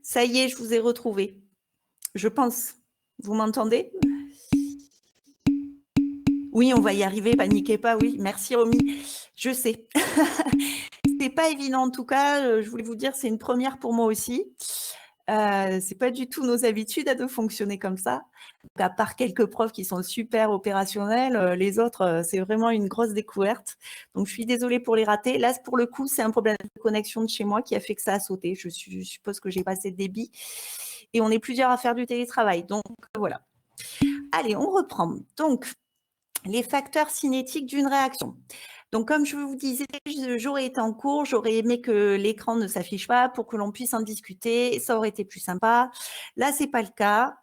Ça y est, je vous ai retrouvé. Je pense. Vous m'entendez? Oui, on va y arriver, paniquez pas, oui. Merci Romy. Je sais. C'est pas évident en tout cas, je voulais vous dire, c'est une première pour moi aussi. C'est pas du tout nos habitudes de fonctionner comme ça. Donc, à part quelques profs qui sont super opérationnels, les autres, c'est vraiment une grosse découverte. Donc, je suis désolée pour les rater. Là, pour le coup, c'est un problème de connexion de chez moi qui a fait que ça a sauté. Je suppose que j'ai pas assez de débit. Et on est plusieurs à faire du télétravail. Donc, voilà. Allez, on reprend. Donc, les facteurs cinétiques d'une réaction. Donc, comme je vous disais, j'aurais été en cours, j'aurais aimé que l'écran ne s'affiche pas pour que l'on puisse en discuter. Ça aurait été plus sympa. Là, c'est pas le cas.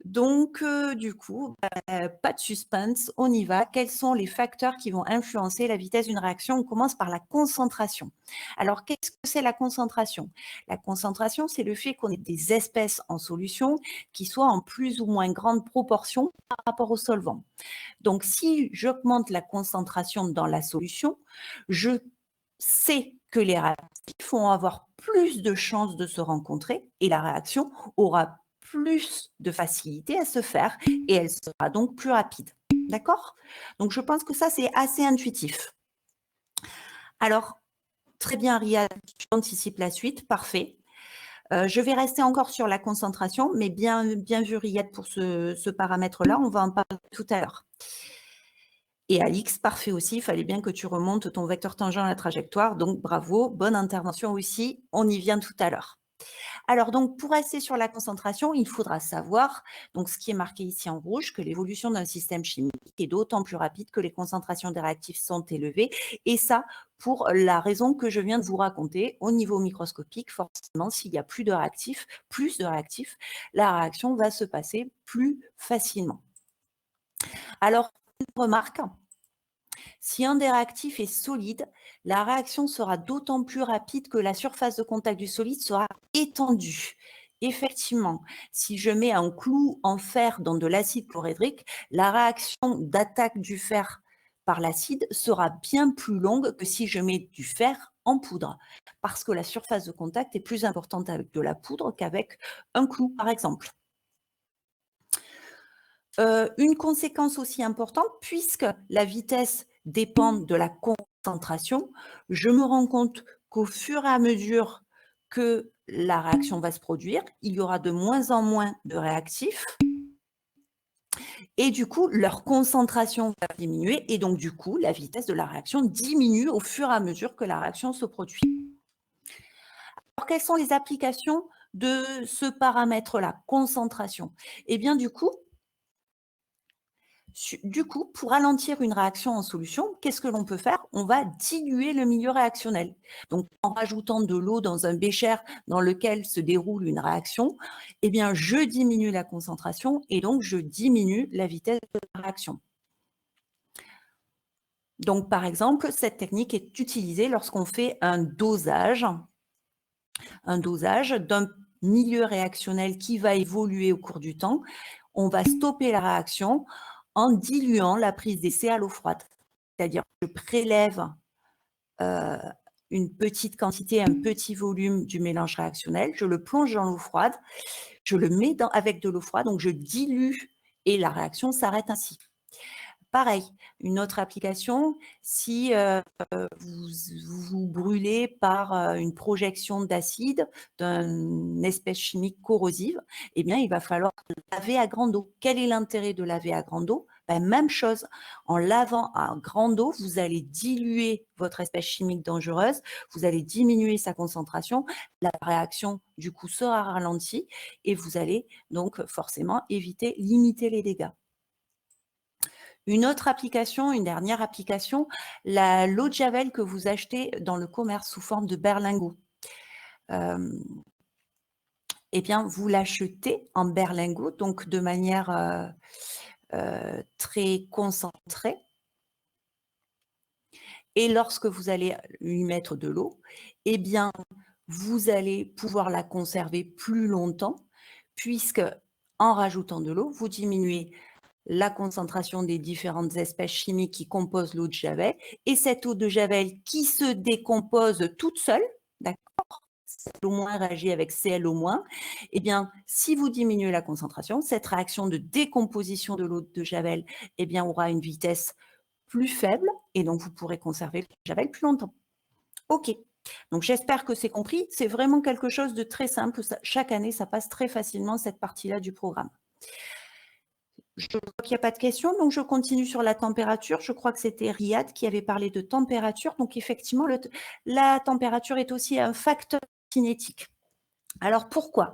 Donc, du coup, pas de suspense, on y va. Quels sont les facteurs qui vont influencer la vitesse d'une réaction? On commence par la concentration. Alors, qu'est-ce que c'est la concentration? La concentration, c'est le fait qu'on ait des espèces en solution qui soient en plus ou moins grande proportion par rapport au solvant. Donc, si j'augmente la concentration dans la solution, je sais que les réactifs vont avoir plus de chances de se rencontrer et la réaction aura plus de facilité à se faire et elle sera donc plus rapide. D'accord? Donc, je pense que ça, c'est assez intuitif. Alors, très bien, Riyad, tu anticipes la suite, parfait. Je vais rester encore sur la concentration, mais bien vu, Riyad, pour ce paramètre-là, on va en parler tout à l'heure. Et Alix, parfait aussi, il fallait bien que tu remontes ton vecteur tangent à la trajectoire, donc bravo, bonne intervention aussi, on y vient tout à l'heure. Alors donc, pour rester sur la concentration, il faudra savoir, donc ce qui est marqué ici en rouge, que l'évolution d'un système chimique est d'autant plus rapide que les concentrations des réactifs sont élevées, et ça, pour la raison que je viens de vous raconter, au niveau microscopique, forcément, s'il y a plus de réactifs, la réaction va se passer plus facilement. Alors, une remarque, si un des réactifs est solide, la réaction sera d'autant plus rapide que la surface de contact du solide sera étendue. Effectivement, si je mets un clou en fer dans de l'acide chlorhydrique, la réaction d'attaque du fer par l'acide sera bien plus longue que si je mets du fer en poudre, parce que la surface de contact est plus importante avec de la poudre qu'avec un clou, par exemple. Une conséquence aussi importante, puisque la vitesse dépend de la concentration, je me rends compte qu'au fur et à mesure que la réaction va se produire, il y aura de moins en moins de réactifs et du coup, leur concentration va diminuer et donc du coup, la vitesse de la réaction diminue au fur et à mesure que la réaction se produit. Alors, quelles sont les applications de ce paramètre-là, concentration? Eh bien, du coup, pour ralentir une réaction en solution, qu'est-ce que l'on peut faire? On va diluer le milieu réactionnel. Donc, en rajoutant de l'eau dans un bécher dans lequel se déroule une réaction, eh bien, je diminue la concentration et donc je diminue la vitesse de la réaction. Donc, par exemple, cette technique est utilisée lorsqu'on fait un dosage d'un milieu réactionnel qui va évoluer au cours du temps. On va stopper la réaction en diluant la prise d'essai à l'eau froide. C'est-à-dire que je prélève une petite quantité, un petit volume du mélange réactionnel, je le plonge dans l'eau froide, je le mets avec de l'eau froide, donc je dilue et la réaction s'arrête ainsi. Pareil, une autre application, si vous brûlez par une projection d'acide d'une espèce chimique corrosive, eh bien, il va falloir laver à grande eau. Quel est l'intérêt de laver à grande eau? Ben, même chose, en lavant à grande eau, vous allez diluer votre espèce chimique dangereuse, vous allez diminuer sa concentration, la réaction du coup sera ralentie et vous allez donc forcément limiter les dégâts. Une autre application, une dernière application, l'eau de Javel que vous achetez dans le commerce sous forme de berlingot. Eh bien, vous l'achetez en berlingot, donc de manière très concentrée. Et lorsque vous allez lui mettre de l'eau, eh bien, vous allez pouvoir la conserver plus longtemps, puisque en rajoutant de l'eau, vous diminuez la concentration des différentes espèces chimiques qui composent l'eau de Javel et cette eau de Javel qui se décompose toute seule, d'accord? ClO- réagit avec ClO-, eh bien, si vous diminuez la concentration, cette réaction de décomposition de l'eau de Javel, eh bien, aura une vitesse plus faible et donc vous pourrez conserver le Javel plus longtemps. OK. Donc, j'espère que c'est compris. C'est vraiment quelque chose de très simple. Chaque année, ça passe très facilement cette partie-là du programme. Je vois qu'il n'y a pas de questions, donc je continue sur la température. Je crois que c'était Riyad qui avait parlé de température. Donc, effectivement, la température est aussi un facteur cinétique. Alors, pourquoi ?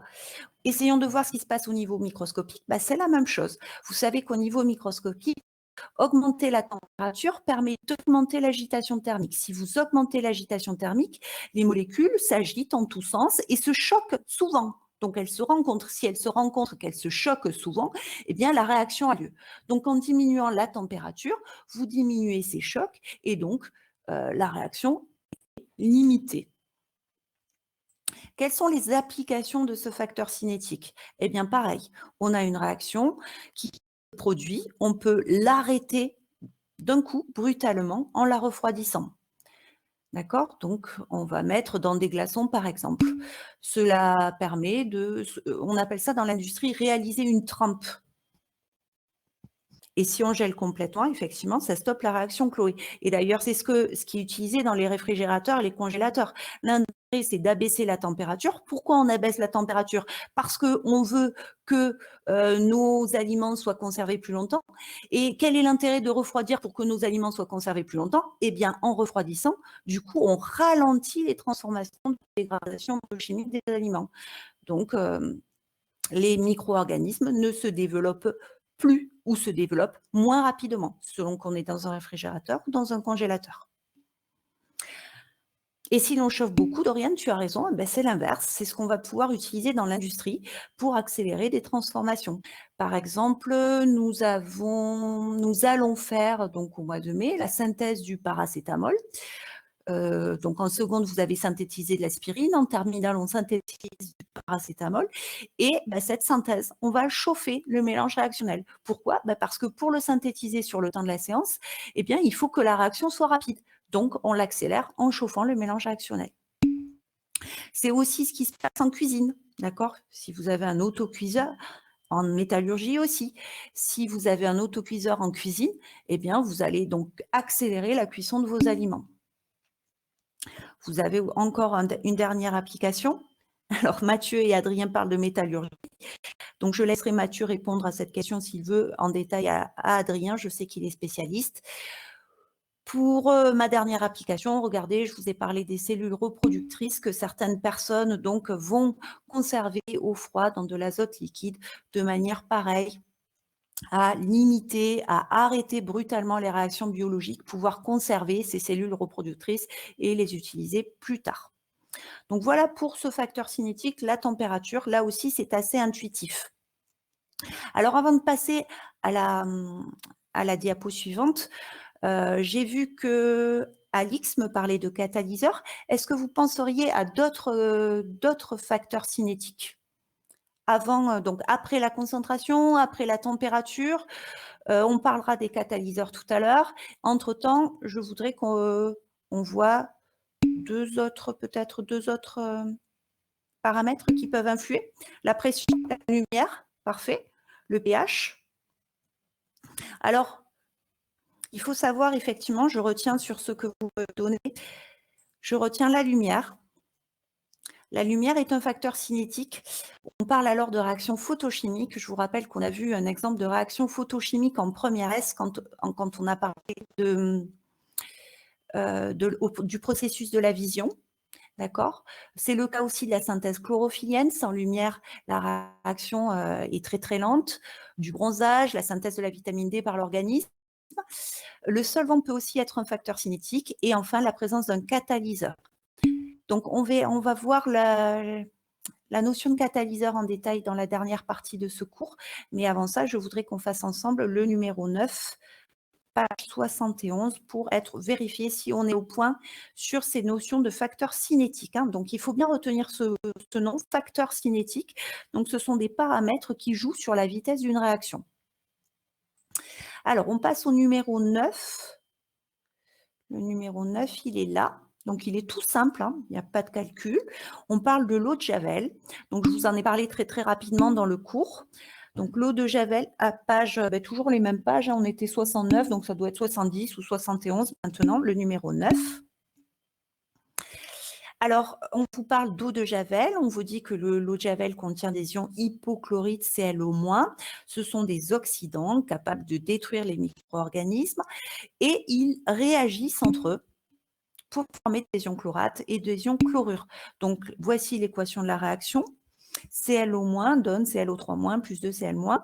Essayons de voir ce qui se passe au niveau microscopique. C'est la même chose. Vous savez qu'au niveau microscopique, augmenter la température permet d'augmenter l'agitation thermique. Si vous augmentez l'agitation thermique, les molécules s'agitent en tous sens et se choquent souvent. Donc, elles se rencontrent. Si elles se rencontrent, qu'elles se choquent souvent, eh bien, la réaction a lieu. Donc, en diminuant la température, vous diminuez ces chocs et donc la réaction est limitée. Quelles sont les applications de ce facteur cinétique ? Eh bien, pareil, on a une réaction qui se produit, on peut l'arrêter d'un coup, brutalement, en la refroidissant. D'accord ? Donc, on va mettre dans des glaçons, par exemple. Cela permet de, on appelle ça dans l'industrie, réaliser une trempe. Et si on gèle complètement, effectivement, ça stoppe la réaction Chloé. Et d'ailleurs, c'est ce qui est utilisé dans les réfrigérateurs et les congélateurs. L'intérêt, c'est d'abaisser la température. Pourquoi on abaisse la température ? Parce qu'on veut que nos aliments soient conservés plus longtemps. Et quel est l'intérêt de refroidir pour que nos aliments soient conservés plus longtemps ? Eh bien, en refroidissant, du coup, on ralentit les transformations de dégradation chimique des aliments. Donc, les micro-organismes ne se développent plus ou se développent moins rapidement, selon qu'on est dans un réfrigérateur ou dans un congélateur. Et si l'on chauffe beaucoup, Doriane, tu as raison, c'est l'inverse. C'est ce qu'on va pouvoir utiliser dans l'industrie pour accélérer des transformations. Par exemple, nous allons faire, donc au mois de mai, la synthèse du paracétamol. Donc en seconde, vous avez synthétisé de l'aspirine. En terminale, on synthétise du paracétamol. Et cette synthèse, on va chauffer le mélange réactionnel. Pourquoi ? Parce que pour le synthétiser sur le temps de la séance, eh bien, il faut que la réaction soit rapide. Donc, on l'accélère en chauffant le mélange réactionnel. C'est aussi ce qui se passe en cuisine, d'accord ? Si vous avez un autocuiseur, en métallurgie aussi. Si vous avez un autocuiseur en cuisine, eh bien, vous allez donc accélérer la cuisson de vos aliments. Vous avez encore une dernière application. Alors, Mathieu et Adrien parlent de métallurgie. Donc, je laisserai Mathieu répondre à cette question s'il veut en détail à Adrien. Je sais qu'il est spécialiste. Pour ma dernière application, regardez, je vous ai parlé des cellules reproductrices que certaines personnes donc vont conserver au froid dans de l'azote liquide de manière pareille à limiter, à arrêter brutalement les réactions biologiques, pouvoir conserver ces cellules reproductrices et les utiliser plus tard. Donc voilà pour ce facteur cinétique, la température. Là aussi, c'est assez intuitif. Alors avant de passer à la diapo suivante, j'ai vu que Alix me parlait de catalyseurs. Est-ce que vous penseriez à d'autres facteurs cinétiques avant, donc après la concentration, après la température? On parlera des catalyseurs tout à l'heure. Entre-temps, je voudrais qu'on voit peut-être deux autres paramètres qui peuvent influer. La pression, la lumière, parfait. Le pH. Alors, il faut savoir, effectivement, je retiens sur ce que vous me donnez, je retiens la lumière. La lumière est un facteur cinétique. On parle alors de réaction photochimique. Je vous rappelle qu'on a vu un exemple de réaction photochimique en première S quand on a parlé du processus de la vision. D'accord ? C'est le cas aussi de la synthèse chlorophyllienne. Sans lumière, la réaction est très très lente. Du bronzage, la synthèse de la vitamine D par l'organisme. Le solvant peut aussi être un facteur cinétique. Et enfin, la présence d'un catalyseur. Donc, on va voir la notion de catalyseur en détail dans la dernière partie de ce cours. Mais avant ça, je voudrais qu'on fasse ensemble le numéro 9, page 71, pour être vérifié si on est au point sur ces notions de facteurs cinétiques. Donc, il faut bien retenir ce nom, facteur cinétique. Donc, ce sont des paramètres qui jouent sur la vitesse d'une réaction. Alors, on passe au numéro 9. Le numéro 9, il est là. Donc, il est tout simple, hein, il n'y a pas de calcul. On parle de l'eau de Javel. Donc, je vous en ai parlé très, très rapidement dans le cours. Donc, l'eau de Javel à page, toujours les mêmes pages, hein, on était 69, donc ça doit être 70 ou 71 maintenant, le numéro 9. Alors, on vous parle d'eau de Javel, on vous dit que l'eau de Javel contient des ions hypochlorite ClO-. Ce sont des oxydants capables de détruire les micro-organismes et ils réagissent entre eux pour former des ions chlorate et des ions chlorure. Donc, voici l'équation de la réaction. ClO- donne ClO3- plus 2Cl-.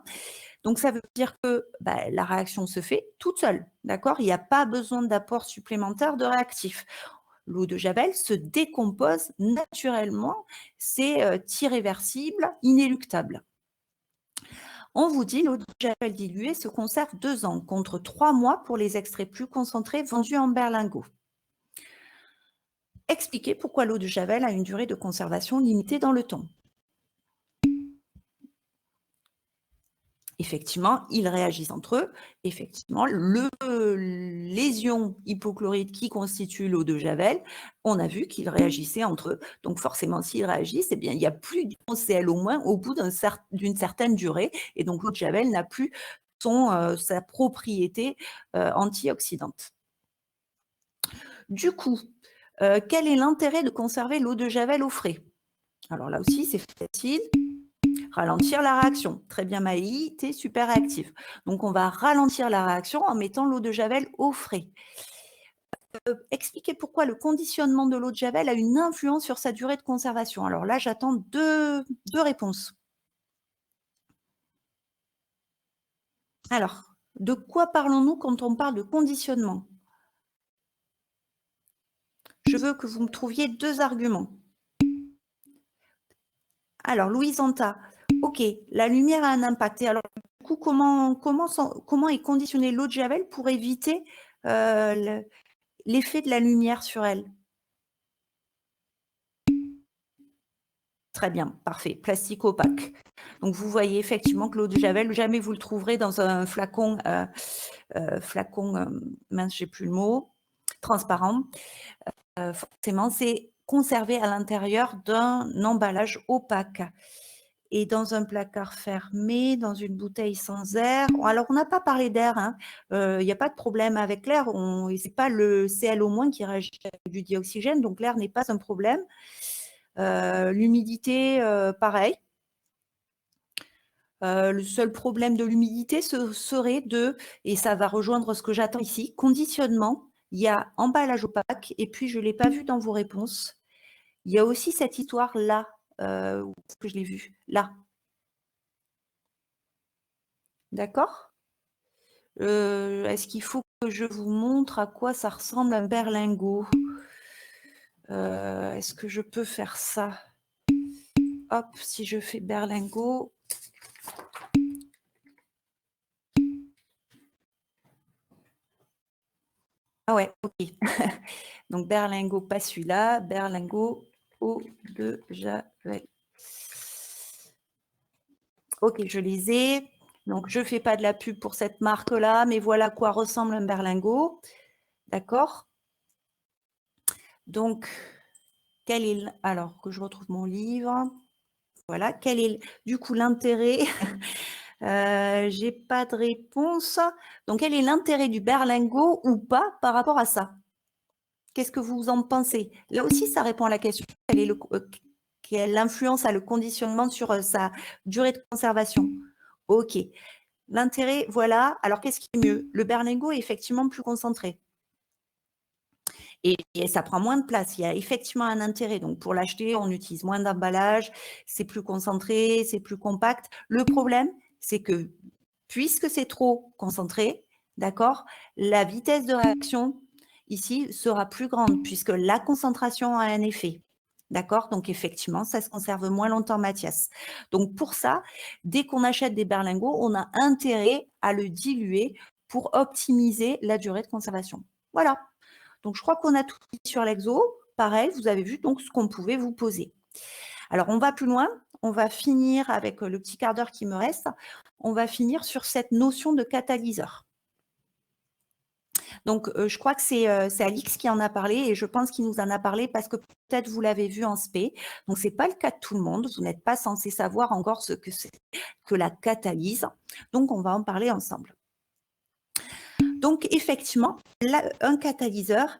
Donc, ça veut dire que la réaction se fait toute seule, d'accord? Il n'y a pas besoin d'apport supplémentaire de réactif. L'eau de Javel se décompose naturellement, c'est irréversible, inéluctable. On vous dit l'eau de Javel diluée se conserve 2 ans, contre 3 mois pour les extraits plus concentrés vendus en berlingot. Expliquez pourquoi l'eau de Javel a une durée de conservation limitée dans le temps. Effectivement, ils réagissent entre eux. Effectivement, les ions hypochlorites qui constituent l'eau de Javel, on a vu qu'ils réagissaient entre eux. Donc forcément, s'ils réagissent, eh bien, il n'y a plus d'ion Cl au moins au bout d'une certaine durée. Et donc l'eau de Javel n'a plus sa propriété antioxydante. Du coup, quel est l'intérêt de conserver l'eau de Javel au frais? Alors là aussi, c'est facile. Ralentir la réaction. Très bien, Maï, tu es super réactif. Donc, on va ralentir la réaction en mettant l'eau de Javel au frais. Expliquez pourquoi le conditionnement de l'eau de Javel a une influence sur sa durée de conservation. Alors là, j'attends deux réponses. Alors, de quoi parlons-nous quand on parle de conditionnement? Je veux que vous me trouviez 2 arguments. Alors, Louise Anta, ok, la lumière a un impact. Et alors, du coup, comment est conditionnée l'eau de Javel pour éviter l'effet de la lumière sur elle? Très bien, parfait. Plastique opaque. Donc, vous voyez effectivement que l'eau de Javel, jamais vous le trouverez dans un flacon, mince, j'ai plus le mot, transparent. Forcément, c'est conservé à l'intérieur d'un emballage opaque. Et dans un placard fermé, dans une bouteille sans air. Alors, on n'a pas parlé d'air, hein. Il n'y a pas de problème avec l'air. Ce n'est pas le ClO- qui réagit avec du dioxygène, donc l'air n'est pas un problème. L'humidité, pareil. Le seul problème de l'humidité serait et ça va rejoindre ce que j'attends ici, conditionnement. Il y a emballage opaque, et puis je ne l'ai pas vu dans vos réponses. Il y a aussi cette histoire-là, où est-ce que je l'ai vue? Là. D'accord? Est-ce qu'il faut que je vous montre à quoi ça ressemble un berlingot? Est-ce que je peux faire ça? Hop, si je fais berlingot. Ah ouais, ok. Donc, berlingot, pas celui-là. Berlingot, eau de Javel. Ok, je les ai. Donc, je ne fais pas de la pub pour cette marque-là, mais voilà à quoi ressemble un berlingot. D'accord? Donc, alors que je retrouve mon livre. Voilà, quel est du coup l'intérêt? J'ai pas de réponse. Donc, quel est l'intérêt du berlingot ou pas par rapport à ça? Qu'est-ce que vous en pensez? Là aussi, ça répond à la question. Quelle influence a le conditionnement sur sa durée de conservation? Ok. L'intérêt, voilà. Alors, qu'est-ce qui est mieux? Le berlingot est effectivement plus concentré. Et ça prend moins de place. Il y a effectivement un intérêt. Donc, pour l'acheter, on utilise moins d'emballage, c'est plus concentré, c'est plus compact. Le problème, c'est que puisque c'est trop concentré, d'accord, la vitesse de réaction ici sera plus grande puisque la concentration a un effet. D'accord? Donc, effectivement, ça se conserve moins longtemps, Mathias. Donc, pour ça, dès qu'on achète des berlingots, on a intérêt à le diluer pour optimiser la durée de conservation. Voilà. Donc, je crois qu'on a tout dit sur l'exo. Pareil, vous avez vu donc ce qu'on pouvait vous poser. Alors, on va plus loin. On va finir avec le petit quart d'heure qui me reste. On va finir sur cette notion de catalyseur. Donc, je crois que c'est Alix qui en a parlé et je pense qu'il nous en a parlé parce que peut-être vous l'avez vu en spé. Donc, c'est pas le cas de tout le monde. Vous n'êtes pas censé savoir encore ce que c'est que la catalyse. Donc, on va en parler ensemble. Donc, effectivement, un catalyseur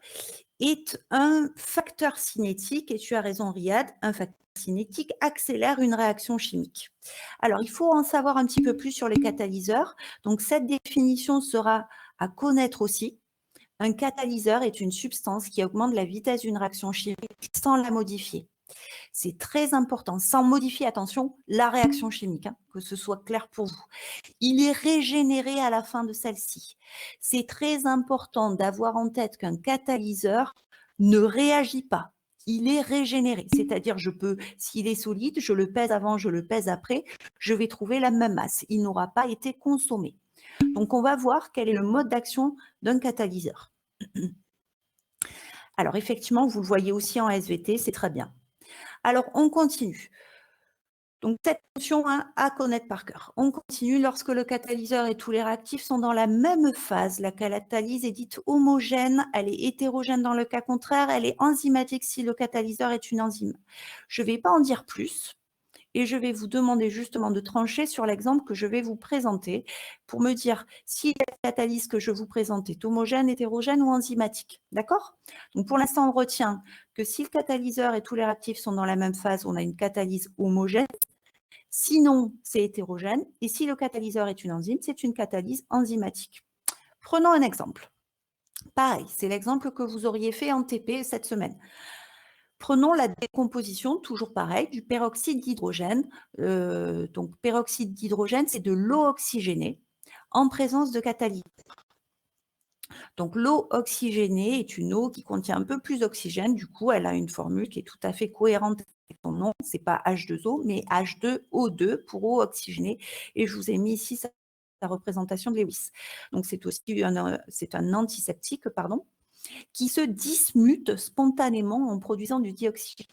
est un facteur cinétique, et tu as raison, Riyad, un facteur cinétique accélère une réaction chimique. Alors, il faut en savoir un petit peu plus sur les catalyseurs. Donc, cette définition sera à connaître aussi. Un catalyseur est une substance qui augmente la vitesse d'une réaction chimique sans la modifier. C'est très important, sans modifier, attention, la réaction chimique, hein, que ce soit clair pour vous. Il est régénéré à la fin de celle-ci. C'est très important d'avoir en tête qu'un catalyseur ne réagit pas. Il est régénéré, c'est-à-dire s'il est solide, je le pèse avant, je le pèse après, je vais trouver la même masse. Il n'aura pas été consommé. Donc, on va voir quel est le mode d'action d'un catalyseur. Alors, effectivement, vous le voyez aussi en SVT, c'est très bien. Alors, on continue. Donc, cette notion à connaître par cœur. On continue lorsque le catalyseur et tous les réactifs sont dans la même phase. La catalyse est dite homogène, elle est hétérogène dans le cas contraire, elle est enzymatique si le catalyseur est une enzyme. Je ne vais pas en dire plus. Et je vais vous demander justement de trancher sur l'exemple que je vais vous présenter pour me dire si la catalyse que je vous présente est homogène, hétérogène ou enzymatique. D'accord? Donc pour l'instant, on retient que si le catalyseur et tous les réactifs sont dans la même phase, on a une catalyse homogène. Sinon, c'est hétérogène. Et si le catalyseur est une enzyme, c'est une catalyse enzymatique. Prenons un exemple. Pareil, c'est l'exemple que vous auriez fait en TP cette semaine. Prenons la décomposition, toujours pareil, du peroxyde d'hydrogène. Donc, peroxyde d'hydrogène, c'est de l'eau oxygénée en présence de catalyseur. Donc, l'eau oxygénée est une eau qui contient un peu plus d'oxygène. Du coup, elle a une formule qui est tout à fait cohérente avec son nom. Ce n'est pas H2O, mais H2O2 pour eau oxygénée. Et je vous ai mis ici la représentation de Lewis. Donc, c'est aussi un antiseptique, pardon, qui se dismute spontanément en produisant du dioxygène.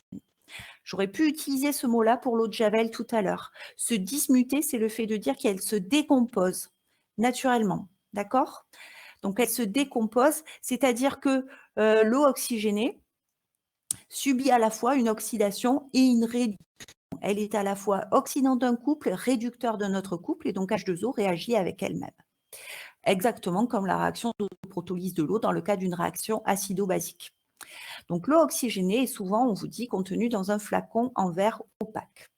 J'aurais pu utiliser ce mot-là pour l'eau de Javel tout à l'heure. Se dismuter, c'est le fait de dire qu'elle se décompose naturellement. D'accord? Donc, elle se décompose, c'est-à-dire que l'eau oxygénée subit à la fois une oxydation et une réduction. Elle est à la fois oxydant d'un couple, réducteur d'un autre couple, et donc H2O réagit avec elle-même. Exactement comme la réaction d'autoprotolyse de l'eau dans le cas d'une réaction acido-basique. Donc, l'eau oxygénée est souvent, on vous dit, contenue dans un flacon en verre opaque.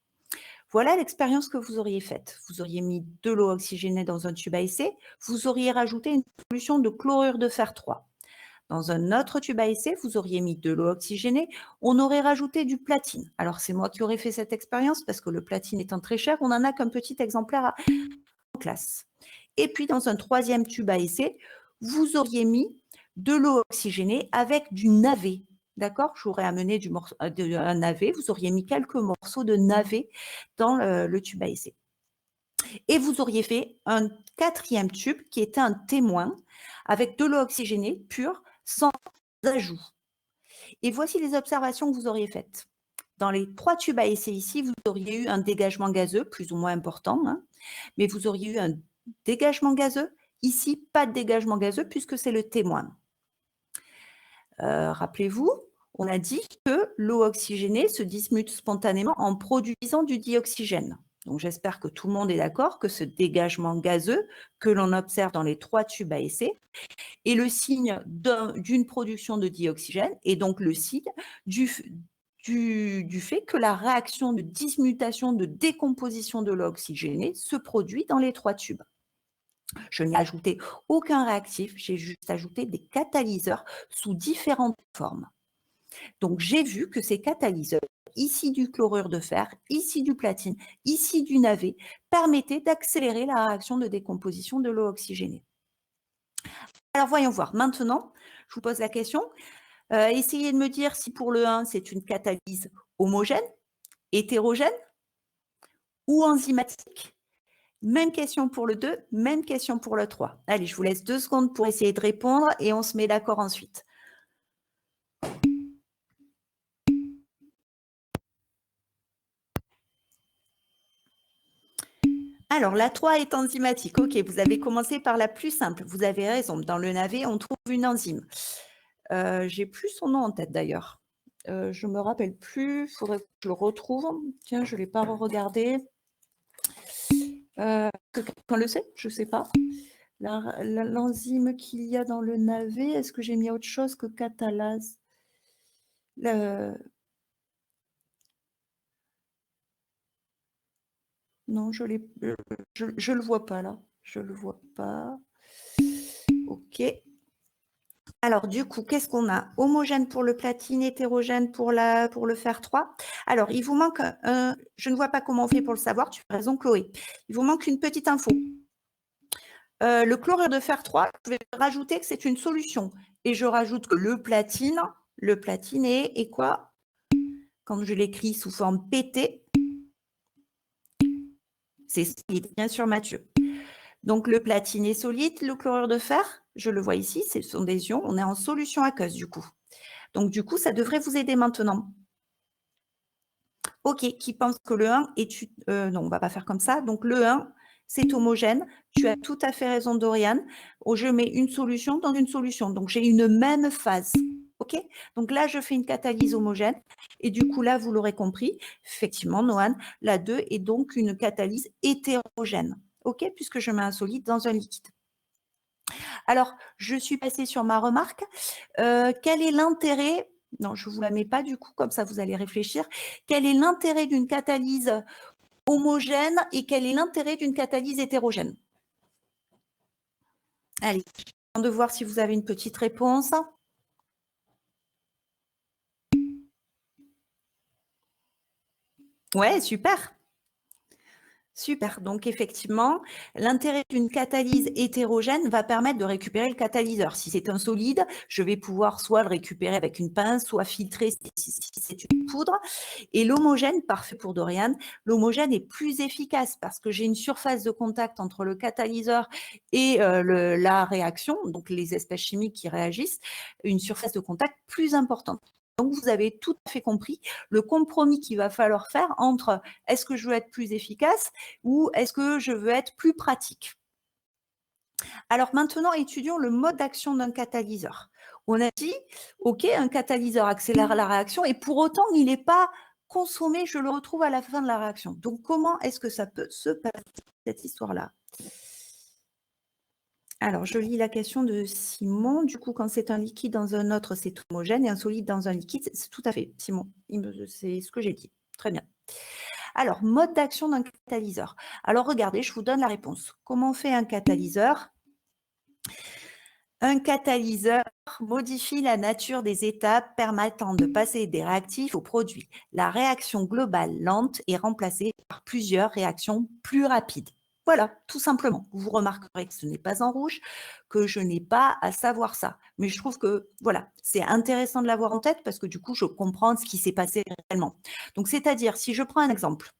Voilà l'expérience que vous auriez faite. Vous auriez mis de l'eau oxygénée dans un tube à essai, vous auriez rajouté une solution de chlorure de fer 3. Dans un autre tube à essai, vous auriez mis de l'eau oxygénée, on aurait rajouté du platine. Alors, c'est moi qui aurais fait cette expérience parce que le platine étant très cher, on n'en a qu'un petit exemplaire en classe. Et puis, dans un troisième tube à essai, vous auriez mis de l'eau oxygénée avec du navet. D'accord? J'aurais amené un navet, vous auriez mis quelques morceaux de navet dans le tube à essai. Et vous auriez fait un quatrième tube qui était un témoin avec de l'eau oxygénée pure, sans ajout. Et voici les observations que vous auriez faites. Dans les 3 tubes à essai ici, vous auriez eu un dégagement gazeux, plus ou moins important, hein, mais vous auriez eu un dégagement gazeux. Ici, pas de dégagement gazeux puisque c'est le témoin. Rappelez-vous, on a dit que l'eau oxygénée se dismute spontanément en produisant du dioxygène. Donc, j'espère que tout le monde est d'accord que ce dégagement gazeux que l'on observe dans les 3 tubes à essai est le signe d'une production de dioxygène et donc le signe du fait que la réaction de dismutation, de décomposition de l'eau oxygénée se produit dans les 3 tubes. Je n'ai ajouté aucun réactif, j'ai juste ajouté des catalyseurs sous différentes formes. Donc, j'ai vu que ces catalyseurs, ici du chlorure de fer, ici du platine, ici du navet, permettaient d'accélérer la réaction de décomposition de l'eau oxygénée. Alors, voyons voir. Maintenant, je vous pose la question. Essayez de me dire si pour le 1, c'est une catalyse homogène, hétérogène ou enzymatique. Même question pour le 2, même question pour le 3. Allez, je vous laisse 2 secondes pour essayer de répondre et on se met d'accord ensuite. Alors, la 3 est enzymatique. OK, vous avez commencé par la plus simple. Vous avez raison. Dans le navet, on trouve une enzyme. J'ai plus son nom en tête d'ailleurs. Je me rappelle plus. Il faudrait que je le retrouve. Tiens, je ne l'ai pas regardé. Quelqu'un le sait? Je ne sais pas. L'enzyme qu'il y a dans le navet, est-ce que j'ai mis autre chose que catalase? Non, je le vois pas là. Je le vois pas. OK. Alors, du coup, qu'est-ce qu'on a? Homogène pour le platine, hétérogène pour le fer 3. Alors, il vous manque, je ne vois pas comment on fait pour le savoir, tu as raison, Chloé. Il vous manque une petite info. Le chlorure de fer 3, je vais rajouter que c'est une solution. Et je rajoute que le platine est quoi? Quand je l'écris sous forme PT, c'est solide, bien sûr, Mathieu. Donc, le platine est solide, le chlorure de fer, je le vois ici, ce sont des ions, on est en solution aqueuse du coup. Donc, du coup, ça devrait vous aider maintenant. OK, qui pense que le 1 est... non, on ne va pas faire comme ça. Donc, le 1, c'est homogène. Tu as tout à fait raison, Dorian. Je mets une solution dans une solution. Donc, j'ai une même phase. OK? Donc là, je fais une catalyse homogène. Et du coup, là, vous l'aurez compris, effectivement, Noan, la 2 est donc une catalyse hétérogène. OK? Puisque je mets un solide dans un liquide. Alors, je suis passée sur ma remarque. Quel est l'intérêt? Non, je ne vous la mets pas du coup, comme ça vous allez réfléchir. Quel est l'intérêt d'une catalyse homogène et quel est l'intérêt d'une catalyse hétérogène? Allez, je de voir si vous avez une petite réponse. Ouais, super. Super. Donc, effectivement, l'intérêt d'une catalyse hétérogène va permettre de récupérer le catalyseur. Si c'est un solide, je vais pouvoir soit le récupérer avec une pince, soit filtrer si c'est une poudre. Et l'homogène, parfait pour Dorian, l'homogène est plus efficace parce que j'ai une surface de contact entre le catalyseur et la réaction, donc les espèces chimiques qui réagissent, une surface de contact plus importante. Donc, vous avez tout à fait compris le compromis qu'il va falloir faire entre est-ce que je veux être plus efficace ou est-ce que je veux être plus pratique? Alors maintenant, étudions le mode d'action d'un catalyseur. On a dit, OK, un catalyseur accélère la réaction et pour autant, il n'est pas consommé, je le retrouve à la fin de la réaction. Donc, comment est-ce que ça peut se passer, cette histoire-là? Alors, je lis la question de Simon. Du coup, quand c'est un liquide dans un autre, c'est homogène et un solide dans un liquide, c'est tout à fait, Simon. C'est ce que j'ai dit. Très bien. Alors, mode d'action d'un catalyseur. Alors, regardez, je vous donne la réponse. Comment on fait un catalyseur? Un catalyseur modifie la nature des étapes permettant de passer des réactifs aux produits. La réaction globale lente est remplacée par plusieurs réactions plus rapides. Voilà, tout simplement. Vous remarquerez que ce n'est pas en rouge, que je n'ai pas à savoir ça. Mais je trouve que, voilà, c'est intéressant de l'avoir en tête parce que du coup, je comprends ce qui s'est passé réellement. Donc, c'est-à-dire, si je prends un exemple,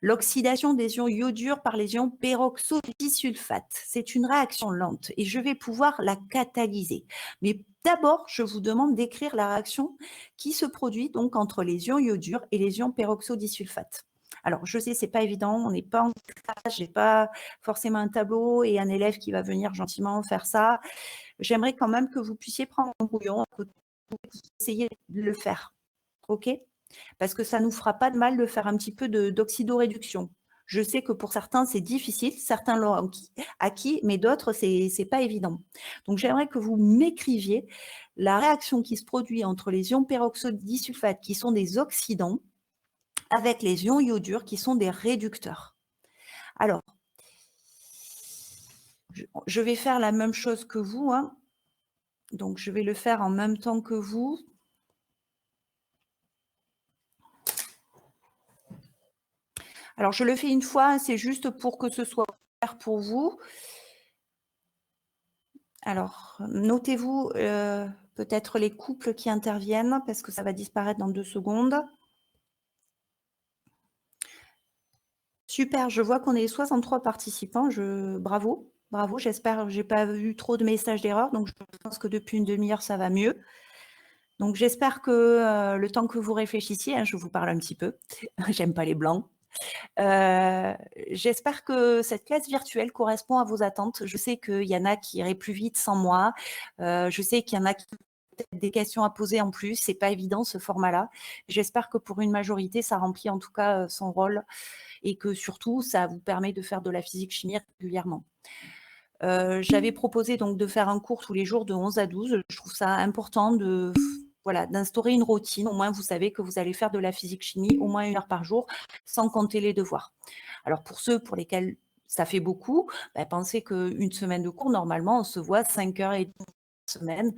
l'oxydation des ions iodures par les ions peroxodisulfate, c'est une réaction lente et je vais pouvoir la catalyser. Mais d'abord, je vous demande d'écrire la réaction qui se produit donc entre les ions iodures et les ions peroxodisulfate. Alors, je sais, c'est pas évident, on n'est pas en classe, j'ai pas forcément un tableau et un élève qui va venir gentiment faire ça. J'aimerais quand même que vous puissiez prendre un brouillon, essayer de le faire. OK? Parce que ça ne nous fera pas de mal de faire un petit peu d'oxydoréduction. Je sais que pour certains, c'est difficile, certains l'ont acquis, mais d'autres, c'est pas évident. Donc, j'aimerais que vous m'écriviez la réaction qui se produit entre les ions peroxodisulfate, qui sont des oxydants, avec les ions iodures, qui sont des réducteurs. Alors, je vais faire la même chose que vous, hein. Donc, je vais le faire en même temps que vous. Alors, je le fais une fois, c'est juste pour que ce soit clair pour vous. Alors, notez-vous peut-être les couples qui interviennent parce que ça va disparaître dans 2 secondes. Super, je vois qu'on est 63 participants. Bravo, bravo. J'espère, j'ai pas eu trop de messages d'erreur, donc je pense que depuis une demi-heure, ça va mieux. Donc, j'espère que le temps que vous réfléchissiez, hein, je vous parle un petit peu. J'aime pas les blancs. Heu, J'espère que cette classe virtuelle correspond à vos attentes. Je sais qu'il y en a qui iraient plus vite sans moi. Je sais qu'il y en a qui ont peut-être des questions à poser en plus. C'est pas évident ce format-là. J'espère que pour une majorité, ça remplit en tout cas, son rôle et que surtout, ça vous permet de faire de la physique-chimie régulièrement. J'avais proposé donc de faire un cours tous les jours de 11 à 12. Je trouve ça important de voilà, d'instaurer une routine. Au moins, vous savez que vous allez faire de la physique-chimie au moins 1 heure par jour, sans compter les devoirs. Alors pour ceux pour lesquels ça fait beaucoup, bah, pensez qu'une semaine de cours, normalement, on se voit 5 heures et demie par semaine.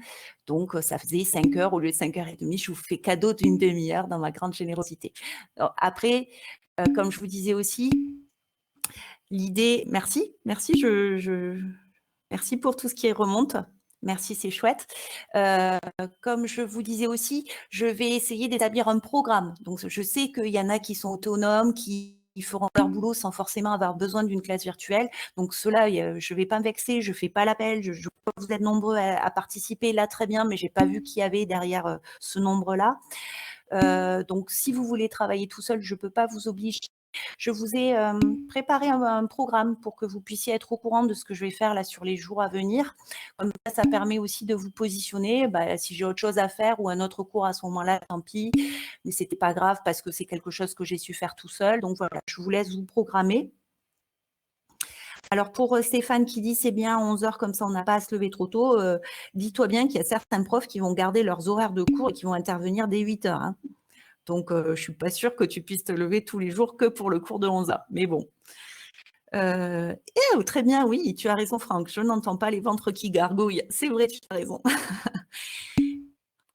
Donc ça faisait 5 heures au lieu de 5 heures et demie. Je vous fais cadeau d'une demi-heure dans ma grande générosité. Alors, après, comme je vous disais aussi, l'idée merci, merci pour tout ce qui remonte. Merci, c'est chouette. Comme je vous disais aussi, je vais essayer d'établir un programme. Donc, je sais qu'il y en a qui sont autonomes, qui feront leur boulot sans forcément avoir besoin d'une classe virtuelle. Donc, ceux-là, je ne vais pas me vexer, je ne fais pas l'appel. Je vois que vous êtes nombreux à participer là, très bien, mais je n'ai pas vu qu'il y avait derrière ce nombre-là. Donc, si vous voulez travailler tout seul, je ne peux pas vous obliger. Je vous ai préparé un programme pour que vous puissiez être au courant de ce que je vais faire là sur les jours à venir. Comme ça permet aussi de vous positionner. Bah, si j'ai autre chose à faire ou un autre cours à ce moment-là, tant pis. Mais ce n'était pas grave parce que c'est quelque chose que j'ai su faire tout seul. Donc voilà, je vous laisse vous programmer. Alors pour Stéphane qui dit c'est bien 11 heures comme ça on n'a pas à se lever trop tôt, dis-toi bien qu'il y a certains profs qui vont garder leurs horaires de cours et qui vont intervenir dès 8 heures. Hein. Donc, je ne suis pas sûre que tu puisses te lever tous les jours que pour le cours de 11 heures. Mais bon. Très bien, oui, tu as raison, Franck. Je n'entends pas les ventres qui gargouillent. C'est vrai, tu as raison.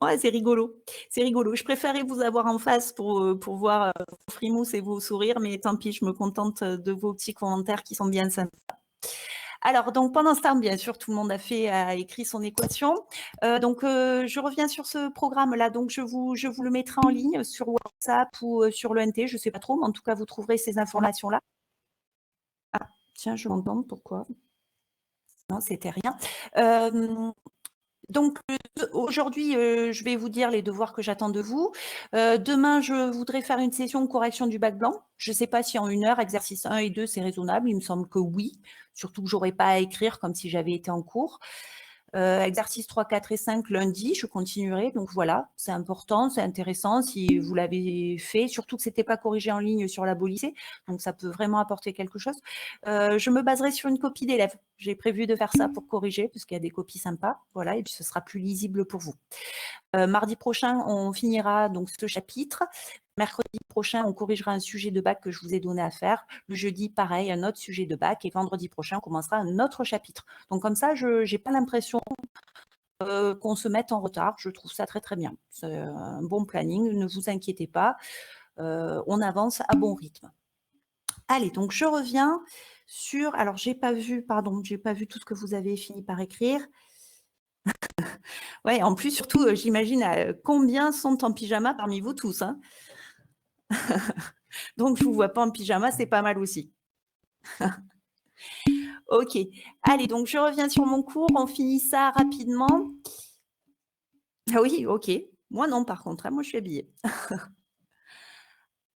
Ouais, c'est rigolo. C'est rigolo. Je préférais vous avoir en face pour voir vos frimouses et vos sourires, mais tant pis, je me contente de vos petits commentaires qui sont bien sympas. Alors, donc pendant ce temps, bien sûr, tout le monde a écrit son équation. Donc, je reviens sur ce programme-là. Donc, je vous le mettrai en ligne sur WhatsApp ou sur l'ENT, je ne sais pas trop, mais en tout cas, vous trouverez ces informations-là. Ah, tiens, je m'entends, pourquoi? Non, c'était rien. Donc, aujourd'hui, je vais vous dire les devoirs que j'attends de vous. Demain, je voudrais faire une session de correction du bac blanc. Je ne sais pas si en 1 heure, exercice 1 et 2, c'est raisonnable. Il me semble que oui, surtout que je n'aurai pas à écrire comme si j'avais été en cours. Exercice 3, 4 et 5 lundi, je continuerai. Donc voilà, c'est important, c'est intéressant si vous l'avez fait, surtout que ce n'était pas corrigé en ligne sur Labo Lycée, donc ça peut vraiment apporter quelque chose. Je me baserai sur une copie d'élèves. J'ai prévu de faire ça pour corriger, parce qu'il y a des copies sympas, voilà, et puis ce sera plus lisible pour vous. Mardi prochain, on finira donc ce chapitre. Mercredi prochain, on corrigera un sujet de bac que je vous ai donné à faire. Le jeudi, pareil, un autre sujet de bac. Et vendredi prochain, on commencera un autre chapitre. Donc comme ça, je n'ai pas l'impression qu'on se mette en retard. Je trouve ça très, très bien. C'est un bon planning, ne vous inquiétez pas. On avance à bon rythme. Allez, donc je reviens sur… Alors, j'ai pas vu tout ce que vous avez fini par écrire. Ouais, en plus, surtout, j'imagine combien sont en pyjama parmi vous tous. Hein. Donc, je ne vous vois pas en pyjama, c'est pas mal aussi. Ok. Allez, donc je reviens sur mon cours. On finit ça rapidement. Ah oui, ok. Moi, non, par contre. Hein, moi, je suis habillée.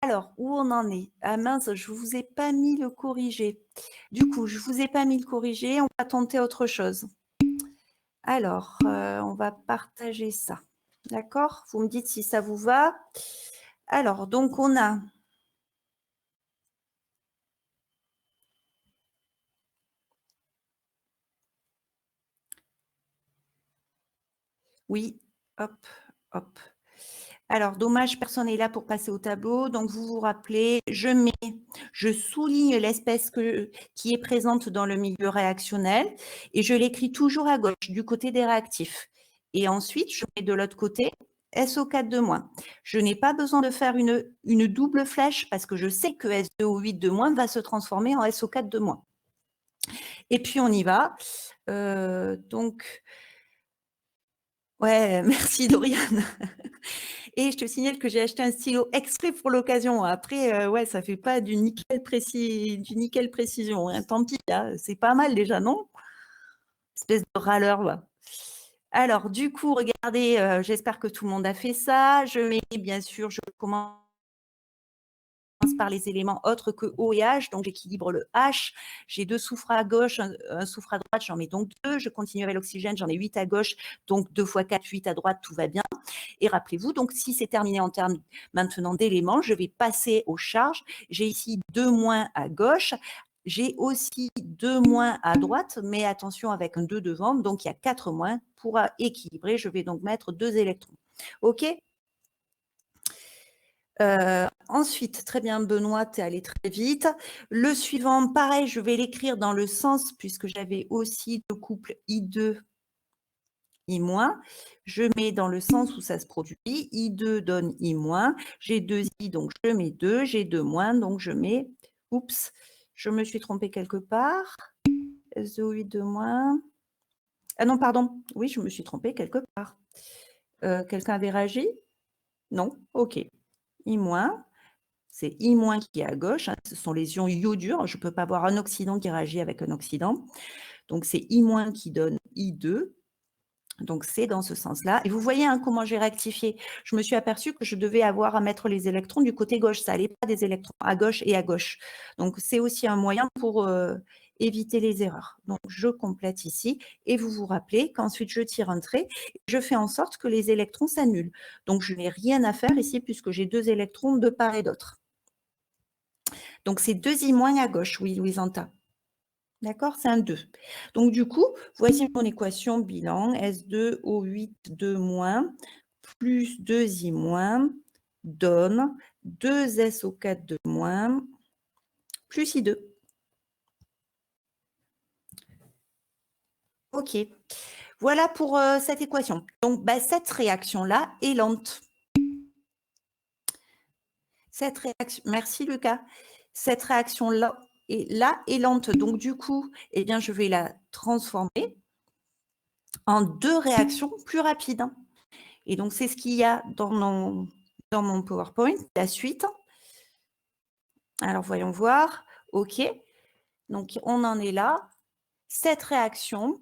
Alors, où on en est? Ah mince, je ne vous ai pas mis le corrigé. Du coup, je ne vous ai pas mis le corrigé. On va tenter autre chose. Alors, on va partager ça. D'accord? Vous me dites si ça vous va. Alors, donc, on a… Oui, hop, hop. Alors, dommage, personne n'est là pour passer au tableau. Donc, vous vous rappelez, je souligne l'espèce qui est présente dans le milieu réactionnel et je l'écris toujours à gauche, du côté des réactifs. Et ensuite, je mets de l'autre côté SO4 de moins. Je n'ai pas besoin de faire une double flèche parce que je sais que SO8 de moins va se transformer en SO4 de moins. Et puis, on y va. Donc, ouais, merci Doriane. Et je te signale que j'ai acheté un stylo exprès pour l'occasion. Après, ouais, ça fait pas du nickel précision. Hein. Tant pis, hein. C'est pas mal déjà, non? Espèce de râleur, va. Alors, du coup, regardez, j'espère que tout le monde a fait ça. Je mets, bien sûr, je commence commence par les éléments autres que O et H, donc j'équilibre le H. J'ai 2 soufres à gauche, un soufre à droite, j'en mets donc 2. Je continue avec l'oxygène, j'en ai 8 à gauche, donc 2 fois 4, 8 à droite, tout va bien. Et rappelez-vous, donc si c'est terminé en termes maintenant d'éléments, je vais passer aux charges. J'ai ici 2 moins à gauche. J'ai aussi 2 moins à droite, mais attention avec un 2 devant, donc il y a 4 moins. Pour équilibrer, je vais donc mettre 2 électrons. OK? Ensuite, très bien, Benoît, tu es allé très vite. Le suivant, pareil, je vais l'écrire dans le sens, puisque j'avais aussi le couple I2, I-. Je mets dans le sens où ça se produit. I2 donne I-. J'ai 2 I, donc je mets 2. J'ai 2 moins, donc je mets... Oups, je me suis trompée quelque part. SO8 2 moins. Ah non, pardon. Oui, je me suis trompée quelque part. Quelqu'un avait réagi? Non? OK. I-. C'est I- qui est à gauche. Hein. Ce sont les ions iodures. Je ne peux pas avoir un oxydant qui réagit avec un oxydant. Donc, c'est I- qui donne I2. Donc, c'est dans ce sens-là. Et vous voyez hein, comment j'ai rectifié. Je me suis aperçue que je devais avoir à mettre les électrons du côté gauche. Ça n'allait pas des électrons à gauche et à gauche. Donc, c'est aussi un moyen pour éviter les erreurs. Donc, je complète ici. Et vous vous rappelez qu'ensuite, je tire un trait. Je fais en sorte que les électrons s'annulent. Donc, je n'ai rien à faire ici puisque j'ai 2 électrons de part et d'autre. Donc, c'est 2 I- à gauche, oui, Louisanta. D'accord, c'est un 2. Donc, du coup, voici mon équation bilan. S2O8 2- plus 2 I- donne 2SO4 2- plus I2. OK. Voilà pour cette équation. Donc, cette réaction-là est lente. Cette réaction, merci Lucas. Cette réaction-là est lente. Donc, du coup, eh bien, je vais la transformer en 2 réactions plus rapides. Et donc, c'est ce qu'il y a dans mon PowerPoint, la suite. Alors, voyons voir. OK. Donc, on en est là. Cette réaction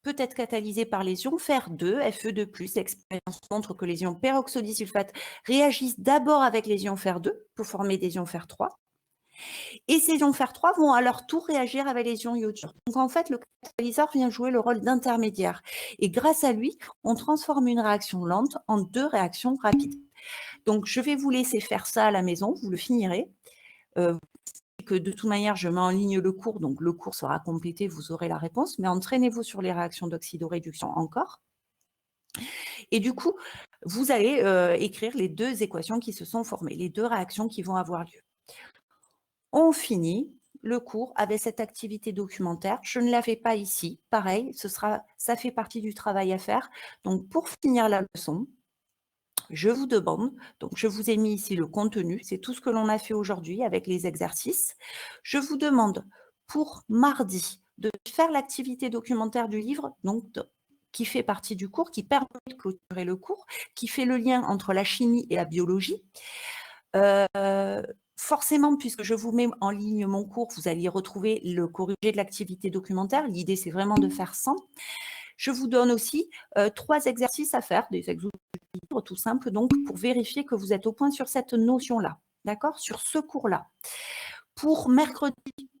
peut être catalysée par les ions fer2, Fe2+. L'expérience montre que les ions peroxydisulfate réagissent d'abord avec les ions fer2 pour former des ions fer3. Et ces ions fer3 vont à leur tour réagir avec les ions iodures. Donc, en fait, le catalyseur vient jouer le rôle d'intermédiaire. Et grâce à lui, on transforme une réaction lente en 2 réactions rapides. Donc, je vais vous laisser faire ça à la maison. Vous le finirez. Que de toute manière, je mets en ligne le cours. Donc, le cours sera complété. Vous aurez la réponse. Mais entraînez-vous sur les réactions d'oxydoréduction encore. Et du coup, vous allez écrire les 2 équations qui se sont formées, les 2 réactions qui vont avoir lieu. On finit le cours avec cette activité documentaire. Je ne la fais pas ici. Pareil, ça fait partie du travail à faire. Donc, pour finir la leçon, je vous demande, donc je vous ai mis ici le contenu, c'est tout ce que l'on a fait aujourd'hui avec les exercices. Je vous demande pour mardi de faire l'activité documentaire du livre, donc qui fait partie du cours, qui permet de clôturer le cours, qui fait le lien entre la chimie et la biologie. Forcément, puisque je vous mets en ligne mon cours, vous allez retrouver le corrigé de l'activité documentaire. L'idée, c'est vraiment de faire 100. Je vous donne aussi 3 exercices à faire, des exercices tout simples, donc pour vérifier que vous êtes au point sur cette notion-là, d'accord, sur ce cours-là. Pour mercredi,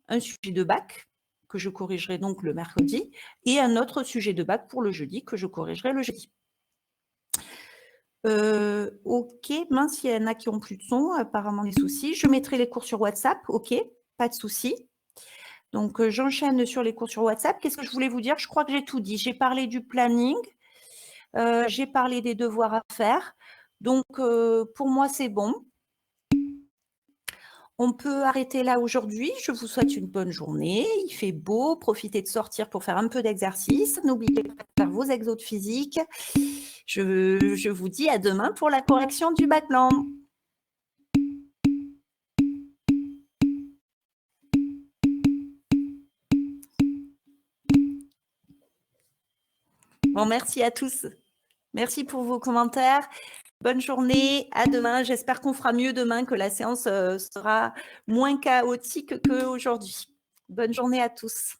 un sujet de bac que je corrigerai donc le mercredi et un autre sujet de bac pour le jeudi que je corrigerai le jeudi. OK, mince, il y en a qui ont plus de son, apparemment des soucis. Je mettrai les cours sur WhatsApp, OK, pas de souci. Donc, j'enchaîne sur les cours sur WhatsApp. Qu'est-ce que je voulais vous dire? Je crois que j'ai tout dit. J'ai parlé du planning, j'ai parlé des devoirs à faire. Donc, pour moi, c'est bon. On peut arrêter là aujourd'hui. Je vous souhaite une bonne journée. Il fait beau. Profitez de sortir pour faire un peu d'exercice. N'oubliez pas de faire vos exos de physique. Je vous dis à demain pour la correction du bac blanc. Bon, merci à tous. Merci pour vos commentaires. Bonne journée, à demain. J'espère qu'on fera mieux demain, que la séance sera moins chaotique qu'aujourd'hui. Bonne journée à tous.